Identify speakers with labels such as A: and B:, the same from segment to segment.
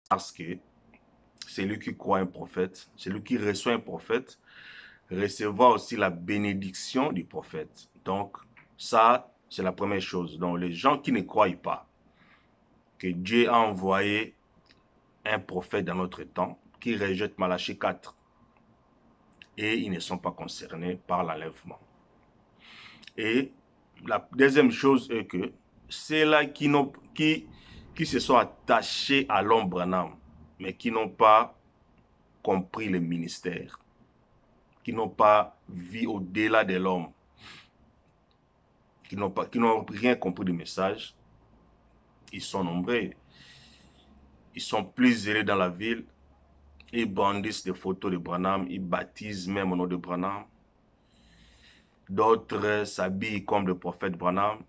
A: Parce que celui qui croit un prophète, celui qui reçoit un prophète, recevra aussi la bénédiction du prophète. Donc, ça, c'est la première chose. Donc, les gens qui ne croient pas que Dieu a envoyé un prophète dans notre temps, qui rejettent Malachie 4, et ils ne sont pas concernés par l'enlèvement. Et la deuxième chose est que ceux-là qui se sont attachés à l'homme Branham, mais qui n'ont pas compris le ministère, qui n'ont pas vu au-delà de l'homme, qui n'ont rien compris du message, ils sont nombreux. Ils sont plus zélés dans la ville. Ils brandissent des photos de Branham. Ils baptisent même au nom de Branham. D'autres s'habillent comme le prophète Branham.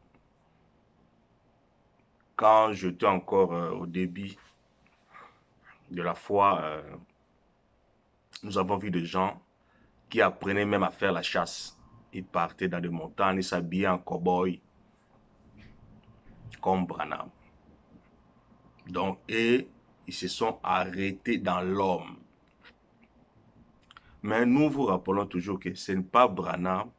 A: Quand j'étais encore au début de la foi, nous avons vu des gens qui apprenaient même à faire la chasse. Ils partaient dans des montagnes, ils s'habillaient en cow-boy comme Branham. Donc, et ils se sont arrêtés dans l'homme. Mais nous vous rappelons toujours que ce n'est pas Branham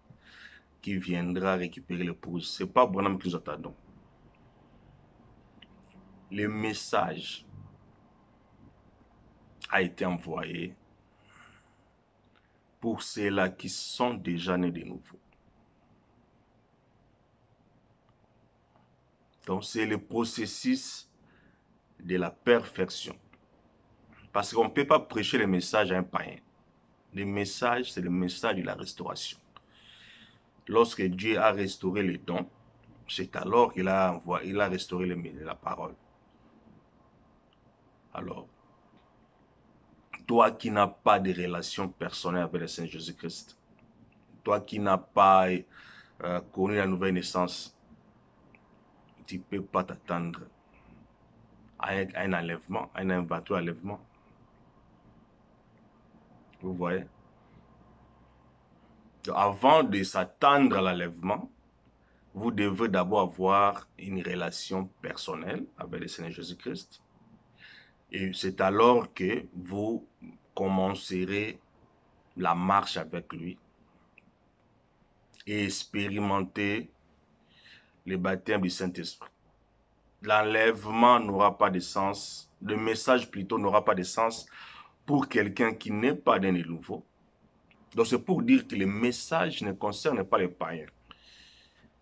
A: qui viendra récupérer l'épouse. Ce n'est pas Branham que nous attendons. Le message a été envoyé pour ceux-là qui sont déjà nés de nouveau. Donc, c'est le processus de la perfection. Parce qu'on ne peut pas prêcher le message à un païen. Le message, c'est le message de la restauration. Lorsque Dieu a restauré les dons, c'est alors qu'il a restauré la parole. Alors, toi qui n'as pas de relation personnelle avec le Seigneur Jésus-Christ, toi qui n'as pas connu la nouvelle naissance, tu ne peux pas t'attendre à un enlèvement, à un éventuel enlèvement. Vous voyez? Donc, avant de s'attendre à l'enlèvement, vous devez d'abord avoir une relation personnelle avec le Seigneur Jésus-Christ. Et c'est alors que vous commencerez la marche avec lui et expérimenter le baptême du Saint-Esprit. L'enlèvement n'aura pas de sens, le message plutôt n'aura pas de sens pour quelqu'un qui n'est pas né de nouveau. Donc c'est pour dire que le message ne concerne pas les païens.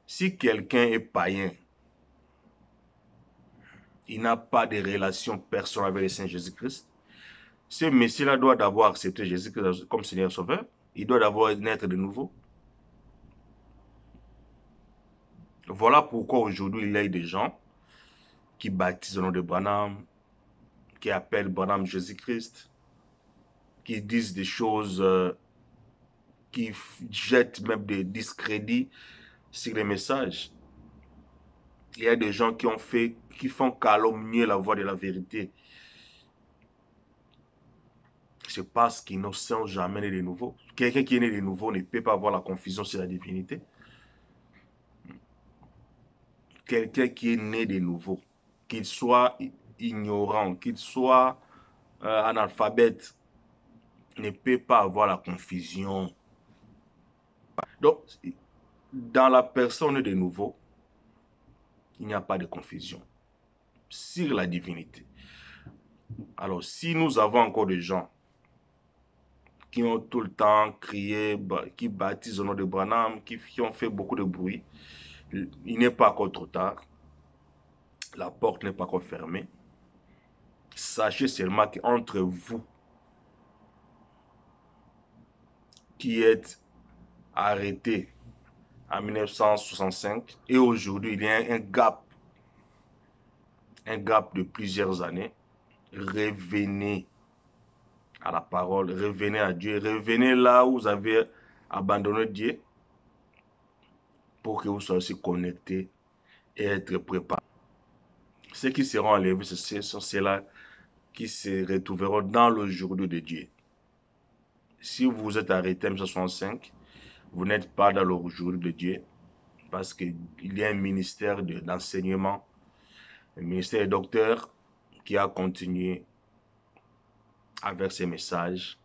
A: Si quelqu'un est païen, il n'a pas de relation personnelle avec le Seigneur Jésus-Christ, ce Messie-là doit d'abord accepter Jésus-Christ comme Seigneur Sauveur. Il doit d'abord naître de nouveau. Voilà pourquoi aujourd'hui il y a des gens qui baptisent au nom de Branham, qui appellent Branham Jésus-Christ, qui disent des choses, qui jettent même des discrédits sur les messages. Il y a des gens qui font calomnier la voix de la vérité. C'est parce qu'ils ne sont jamais nés de nouveau. Quelqu'un qui est né de nouveau ne peut pas avoir la confusion sur la divinité. Quelqu'un qui est né de nouveau, qu'il soit ignorant, qu'il soit analphabète, ne peut pas avoir la confusion. Donc, dans la personne de nouveau, il n'y a pas de confusion sur la divinité. Alors, si nous avons encore des gens qui ont tout le temps crié, qui baptisent au nom de Branham, qui ont fait beaucoup de bruit, il n'est pas encore trop tard. La porte n'est pas encore fermée. Sachez seulement qu'entre vous qui êtes arrêtés en 1965 et aujourd'hui, il y a un gap de plusieurs années. Revenez à la parole, revenez à Dieu, revenez là où vous avez abandonné Dieu pour que vous soyez aussi connectés et être préparés. Ceux qui seront enlevés, ce sont ceux-là qui se retrouveront dans le jour de Dieu. Si vous êtes arrêté en 1965, vous n'êtes pas dans le jour de Dieu parce qu'il y a un ministère d'enseignement, un ministère de docteur qui a continué avec ces messages.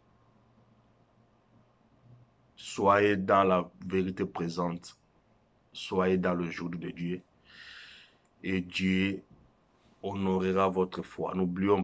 A: Soyez dans la vérité présente. Soyez dans le jour de Dieu. Et Dieu honorera votre foi. N'oublions